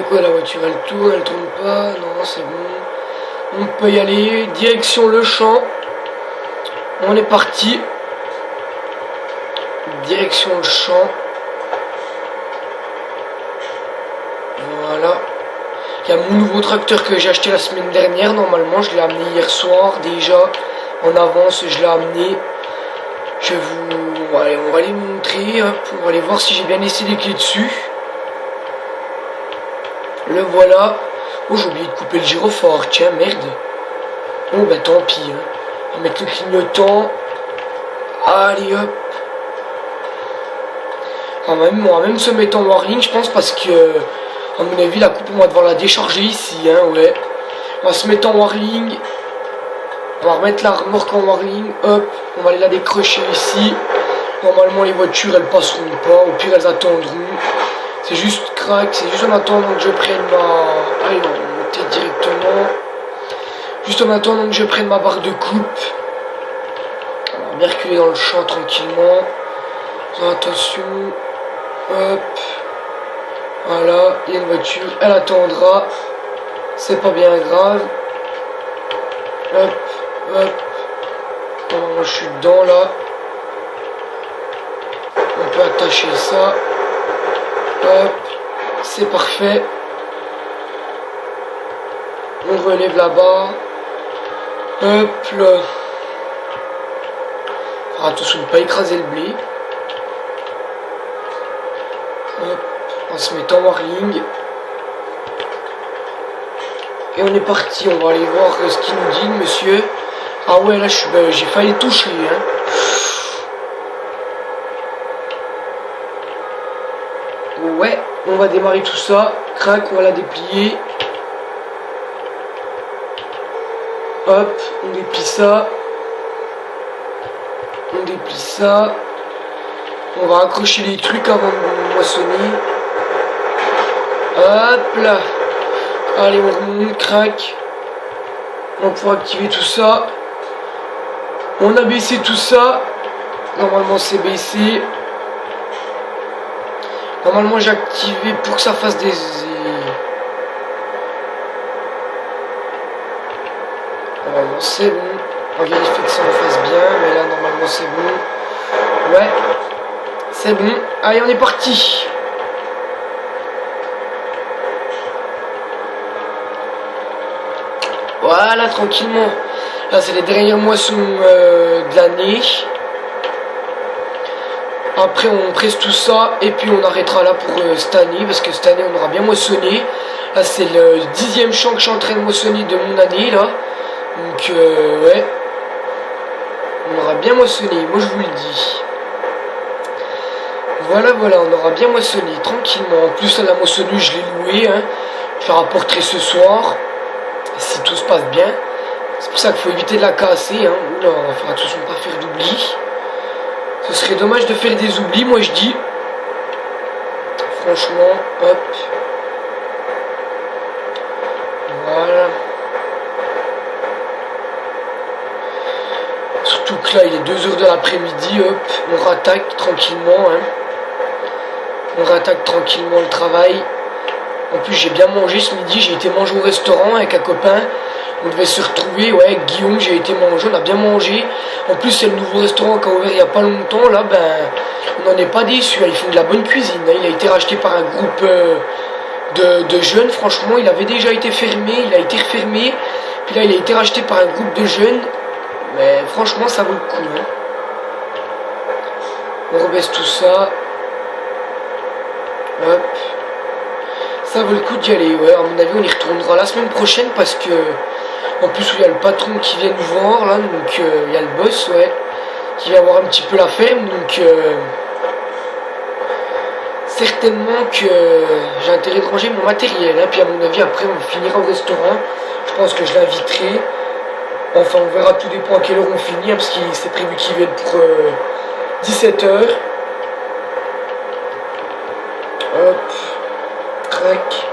quoi la voiture? Elle tourne, elle tourne pas? Non, c'est bon. On peut y aller. Direction le champ. On est parti. Direction le champ. Voilà. Il y a mon nouveau tracteur que j'ai acheté la semaine dernière. Normalement, je l'ai amené hier soir déjà. En avance, je l'ai amené. Je vous... Allez, on va les montrer. Hop. On va aller voir si j'ai bien laissé les clés dessus. Le voilà. Oh, j'ai oublié de couper le gyrophare. Tiens, merde. Oh, bah tant pis. Hein. On va mettre le clignotant. Allez, hop. On va même se mettre en warning, je pense, parce que, à mon avis, la coupe, on va devoir la décharger ici, hein, ouais. On va se mettre en warning. On va remettre la remorque en warning. Hop, on va aller la décrocher ici. Normalement, les voitures, elles passeront pas. Au pire, elles attendront. C'est juste crack, c'est juste en attendant que je prenne ma... Allez, on va monter directement. Juste en attendant que je prenne ma barre de coupe. On va bien reculer dans le champ tranquillement. Attention. Hop. Voilà, il y a une voiture, elle attendra. C'est pas bien grave. Hop, hop. Oh, moi je suis dedans là. On peut attacher ça. Hop, c'est parfait. On relève la barre. Hop là. Attention de ne pas écraser le blé. Hop, on se met en warning. Et on est parti, on va aller voir ce qu'il nous dit, monsieur. Ah ouais, là j'ai failli toucher, hein. Ouais, on va démarrer tout ça. Crac, on va la déplier. Hop, on déplie ça. On déplie ça. On va accrocher les trucs avant de moissonner. Hop là. Allez, on remonte, crac. On va pouvoir activer tout ça. On a baissé tout ça. Normalement, c'est baissé. Normalement, j'ai activé pour que ça fasse des... Normalement, c'est bon. On va vérifier que ça en fasse bien. Mais là, normalement, c'est bon. Ouais. C'est bon. Allez, on est parti. Voilà, tranquillement. Là, c'est les dernières moissons de l'année. Après, on presse tout ça. Et puis, on arrêtera là pour cette année. Parce que cette année, on aura bien moissonné. Là, c'est le 10e champ que je suis en train de moissonner de mon année, là. Donc, ouais. On aura bien moissonné. Moi, je vous le dis. Voilà, voilà, on aura bien moissonné tranquillement. En plus, la moissonneuse, je l'ai louée. Hein. Je la rapporterai ce soir. Si tout se passe bien. C'est pour ça qu'il faut éviter de la casser. Hein. Oula, on va faire attention de ne pas faire d'oubli. Ce serait dommage de faire des oublis, moi je dis. Franchement, hop. Voilà. Surtout que là, il est 2 h de l'après-midi. Hop, on rattaque tranquillement. Hein. On rattaque tranquillement le travail. En plus, j'ai bien mangé ce midi. J'ai été manger au restaurant avec un copain. On devait se retrouver. Ouais, avec Guillaume, j'ai été manger. On a bien mangé. En plus, c'est le nouveau restaurant qui a ouvert il n'y a pas longtemps. Là, ben, on n'en est pas déçu. Ils font de la bonne cuisine. Il a été racheté par un groupe de jeunes. Franchement, il avait déjà été fermé. Il a été refermé. Puis là, il a été racheté par un groupe de jeunes. Mais franchement, ça vaut le coup. Hein. On rebaisse tout ça. Hop. Ça vaut le coup d'y aller, ouais. À mon avis, on y retournera la semaine prochaine parce que, en plus, il y a le patron qui vient nous voir, là. Donc, il y a le boss, ouais, qui vient voir un petit peu la ferme. Donc, certainement que j'ai intérêt de ranger mon matériel. Hein. Puis, à mon avis, après, on finira au restaurant. Je pense que je l'inviterai. Enfin, on verra, tout dépend à quelle heure on finit, hein, parce qu'il s'est prévu qu'il vienne pour 17 h. Hop. Crac.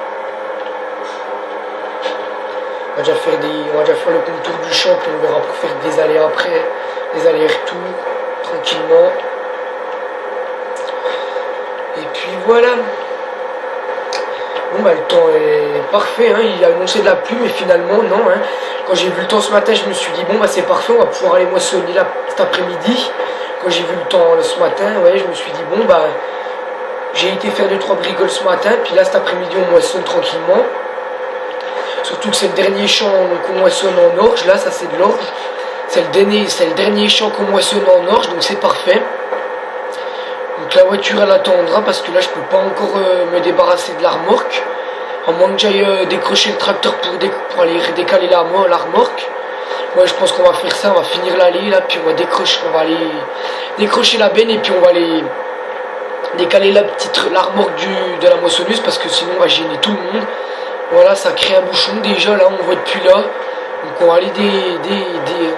On va déjà faire le contour du champ, puis on verra pour faire des allers après, des allers-retours, tranquillement. Et puis voilà. Bon bah le temps est parfait, hein. Il a annoncé de la pluie mais finalement non. Hein. Quand j'ai vu le temps ce matin je me suis dit bon bah c'est parfait, on va pouvoir aller moissonner là cet après-midi. Quand j'ai vu le temps ce matin, ouais, je me suis dit bon bah j'ai été faire 2-3 bricoles ce matin, puis là cet après-midi on moissonne tranquillement. Surtout que c'est le dernier champ qu'on moissonne en orge, là ça c'est de l'orge. C'est le dernier champ qu'on moissonne en orge, donc c'est parfait. Donc la voiture elle attendra parce que là je peux pas encore me débarrasser de la remorque. À moins que j'aille décrocher le tracteur pour aller décaler la remorque. Ouais, je pense qu'on va faire ça, on va finir l'allée là, puis on va aller décrocher la benne et puis on va aller décaler la remorque de la moissonneuse parce que sinon on va gêner tout le monde. Voilà, ça crée un bouchon déjà là, on voit depuis là. Donc on va aller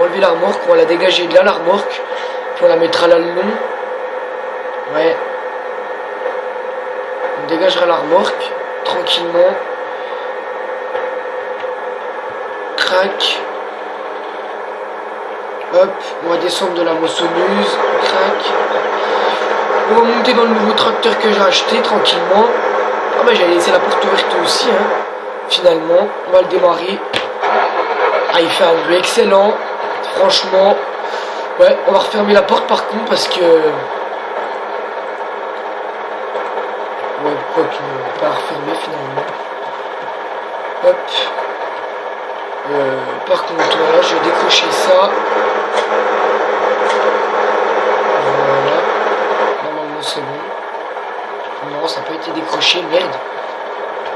enlever la remorque, on va la dégager de là la remorque, puis on la mettra là le long. Ouais. On dégagera la remorque tranquillement. Crac. Hop, on va descendre de la moissonneuse. Crac. On va monter dans le nouveau tracteur que j'ai acheté tranquillement. Ah bah j'avais laissé la porte ouverte aussi hein. Finalement, on va le démarrer. Ah il fait un bruit excellent. Franchement. Ouais, on va refermer la porte par contre parce que... Ouais, pourquoi qu'il ne va pas la refermer finalement. Hop. Par contre, voilà, je vais décrocher ça. Voilà. Normalement c'est bon. Non, ça n'a pas été décroché, merde.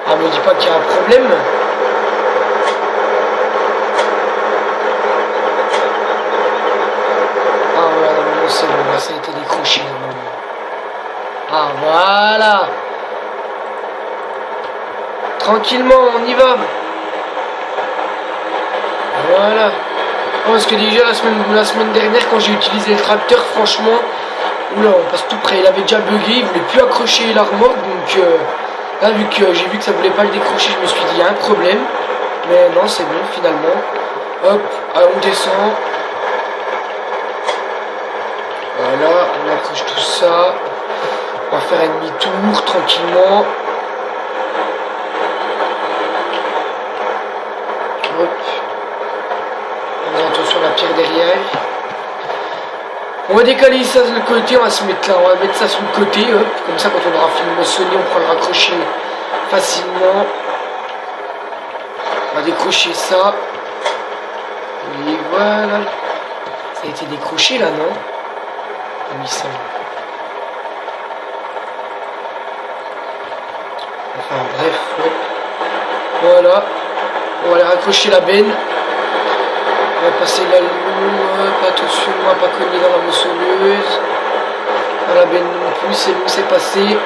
Ah, me dis pas qu'il y a un problème. Ah voilà, normalement c'est bon, là ça a été décroché. Ah voilà. Tranquillement, on y va. Voilà. Oh, parce que déjà la semaine dernière quand j'ai utilisé le tracteur, franchement, oula, on passe tout près. Il avait déjà bugué, il voulait plus accrocher la remorque, donc là vu que j'ai vu que ça voulait pas le décrocher, je me suis dit il y a un problème. Mais non, c'est bon finalement. Hop, allez, on descend. Voilà, on accroche tout ça. On va faire un demi-tour tranquillement. Hop. On a attention à la pierre derrière. On va décaler ça de le côté, on va se mettre là, on va mettre ça sur le côté, hop. Comme ça quand on aura fini de moissonner, on pourra le raccrocher facilement. On va décrocher ça. Et voilà. Ça a été décroché là, non? Oui, ça. Enfin bref, hop. Voilà. On va aller raccrocher la benne. On va passer là le long, attention, on va pas cogner dans la moissonneuse. Dans la benne non plus, c'est bon, c'est passé.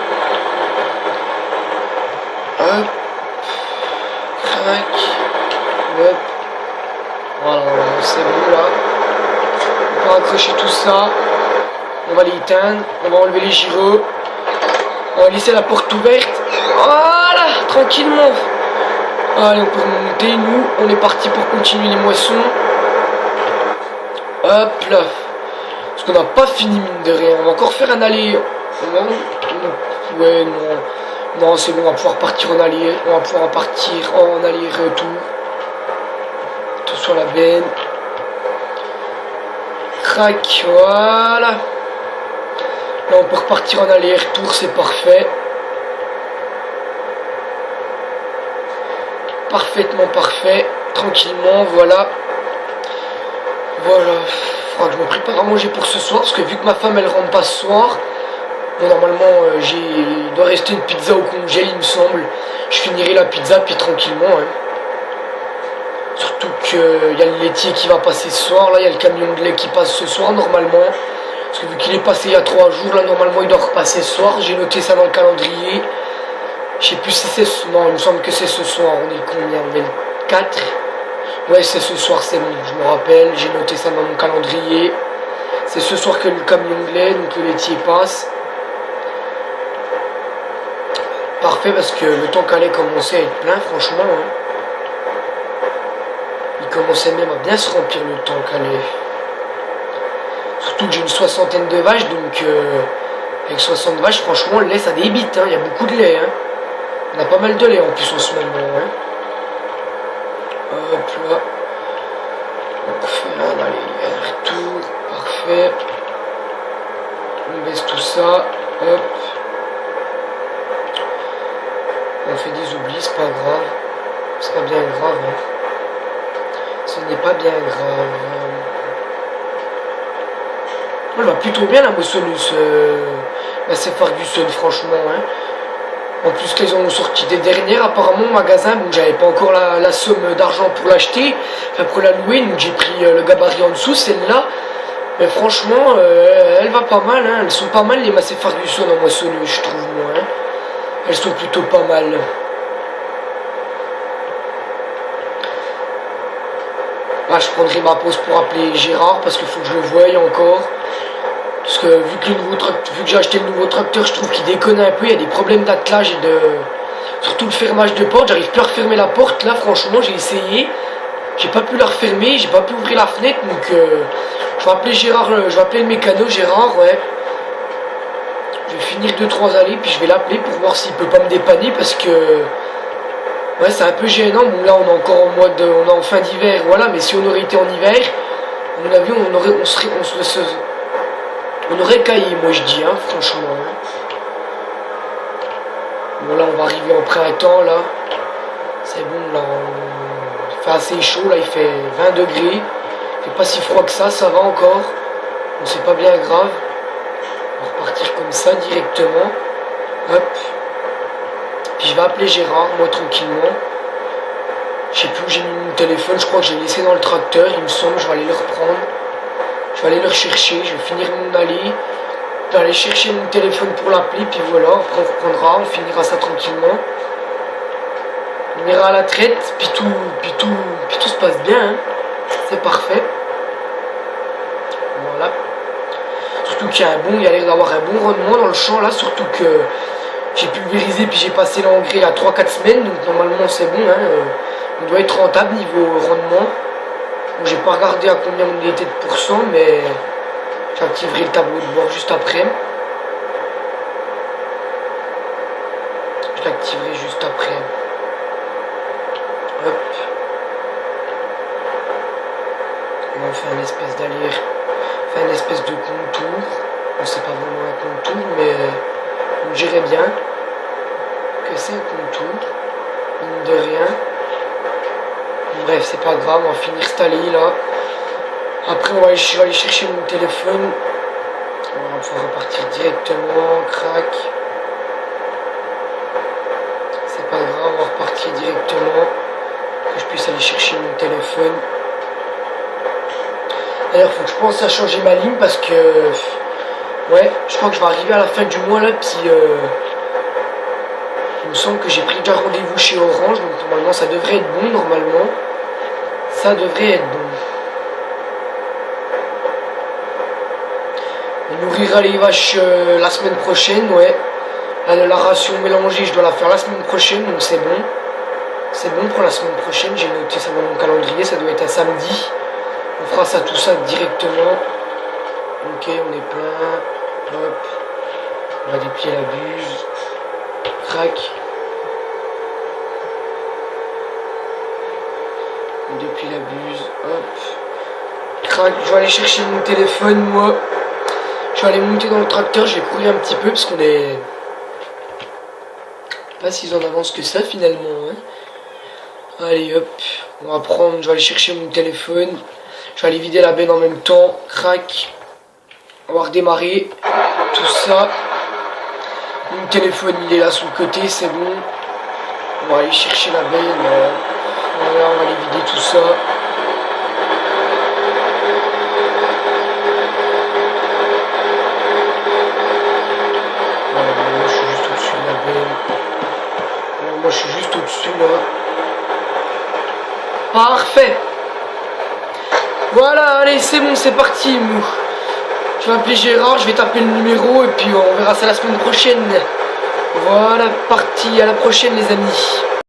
Hop. Crac. Hop. Voilà, c'est bon là. On va raccrocher tout ça. On va l'éteindre. On va enlever les gyros. On va laisser la porte ouverte. Voilà, tranquillement. Allez, on peut remonter. Nous, on est parti pour continuer les moissons. Hop là. Parce qu'on n'a pas fini mine de rien. On va encore faire un aller. Ouais, non. Non, c'est bon, on va pouvoir partir en aller. On va pouvoir partir en aller-retour. Attention à la benne. Crac, voilà. Là, on peut repartir en aller-retour, c'est parfait. Parfaitement parfait. Tranquillement, voilà. Voilà. Faudra que je me prépare à manger pour ce soir, parce que vu que ma femme, elle rentre pas ce soir, bon, normalement, il doit rester une pizza au congé, il me semble. Je finirai la pizza, puis tranquillement, hein. Surtout qu'il y a le laitier qui va passer ce soir. Là, il y a le camion de lait qui passe ce soir, normalement. Parce que vu qu'il est passé il y a 3 jours, là, normalement, il doit repasser ce soir. J'ai noté ça dans le calendrier. Je sais plus si c'est... Non, il me semble que c'est ce soir. On est combien? On est le 4. Ouais, c'est ce soir, c'est bon. Je me rappelle. J'ai noté ça dans mon calendrier. C'est ce soir que le camion de lait, donc le laitier passe. Parfait, parce que le temps qu'allait commencer à être plein, franchement, hein. Il commençait même à bien se remplir le temps qu'allait. Surtout que j'ai une 60aine de vaches, donc avec 60 vaches, franchement, le lait, ça débite, hein. Il y a beaucoup de lait, hein. On a pas mal de lait en plus en ce moment. Hein. Hop là. On fait un aller-retour. Parfait. On baisse tout ça. Hop. On fait des oublis, c'est pas grave. C'est pas bien grave. Hein. Ce n'est pas bien grave. Elle va plutôt bien la moissonneuse. C'est Ferguson, franchement. Hein. En plus qu'ils ont sorti des dernières apparemment au magasin, bon j'avais pas encore la somme d'argent pour l'acheter, enfin pour la louer, donc j'ai pris le gabarit en dessous, celle-là. Mais franchement, elle va pas mal, hein. Elles sont pas mal les Massey Ferguson en moissonneuse, je trouve moi. Hein. Elles sont plutôt pas mal. Là je prendrai ma pause pour appeler Gérard parce qu'il faut que je le voie encore. Parce que vu que j'ai acheté le nouveau tracteur, je trouve qu'il déconne un peu, il y a des problèmes d'attelage et de... Surtout le fermage de porte, j'arrive plus à refermer la porte, là franchement j'ai essayé. J'ai pas pu la refermer, j'ai pas pu ouvrir la fenêtre, donc je vais appeler Gérard, je vais appeler le mécano, Gérard, ouais. Je vais finir 2-3 allées, puis je vais l'appeler pour voir s'il peut pas me dépanner, parce que... Ouais, c'est un peu gênant, bon là on est encore on est en fin d'hiver, voilà, mais si on aurait été en hiver, à mon avis on aurait caillé, moi je dis, hein, franchement. Hein. Bon là on va arriver en printemps, là. C'est bon, là, il fait assez chaud, là il fait 20 degrés. Il fait pas si froid que ça va encore. Donc c'est pas bien grave. On va repartir comme ça directement. Hop. Puis je vais appeler Gérard, moi tranquillement. Je sais plus où j'ai mis mon téléphone, je crois que j'ai laissé dans le tracteur, il me semble, je vais aller le reprendre. Je vais aller le rechercher, je vais finir mon allée. Je vais aller chercher mon téléphone pour l'appeler, puis voilà, après on reprendra, on finira ça tranquillement. On ira à la traite, puis tout se passe bien, hein. C'est parfait. Voilà. Surtout qu'il y a l'air d'avoir un bon rendement dans le champ là, surtout que j'ai pulvérisé puis j'ai passé l'engrais il y a 3-4 semaines, donc normalement c'est bon, hein. On doit être rentable niveau rendement. Bon, j'ai pas regardé à combien on était de pourcents, mais j'activerai le tableau de bord juste après. Je l'activerai juste après. Hop. On fait un espèce d'allure, fait une espèce de contour. Bon, c'est pas vraiment un contour, mais on dirait bien que c'est un contour, mine de rien. Bref, c'est pas grave, on va finir cette allée là. Après, je vais aller chercher mon téléphone. On va pouvoir repartir directement, crac. C'est pas grave, on va repartir directement. Que je puisse aller chercher mon téléphone. D'ailleurs, faut que je pense à changer ma ligne parce que... Ouais, je crois que je vais arriver à la fin du mois là, puis... Il me semble que j'ai pris déjà rendez-vous chez Orange, donc normalement ça devrait être bon, normalement. Ça devrait être bon. On nourrira les vaches la semaine prochaine, ouais. La ration mélangée, je dois la faire la semaine prochaine, donc c'est bon. C'est bon pour la semaine prochaine, j'ai noté ça dans mon calendrier, ça doit être un samedi. On fera ça tout ça directement. Ok, on est plein. Hop. On va déplier la buse. Crac. Depuis la buse, hop. Crac, je vais aller chercher mon téléphone, moi. Je vais aller monter dans le tracteur, je vais courir un petit peu parce qu'on est pas si en avance que ça finalement. Hein. Allez hop, on va prendre, je vais aller chercher mon téléphone. Je vais aller vider la benne en même temps. Crac. On va redémarrer tout ça. Mon téléphone il est là sur le côté, c'est bon. On va aller chercher la benne. Voilà, on va aller vider tout ça. Voilà, moi je suis juste au-dessus de la benne. Voilà, moi je suis juste au-dessus là. Parfait. Voilà, allez, c'est bon, c'est parti. Je vais appeler Gérard, je vais taper le numéro et puis on verra ça la semaine prochaine. Voilà, parti, à la prochaine les amis.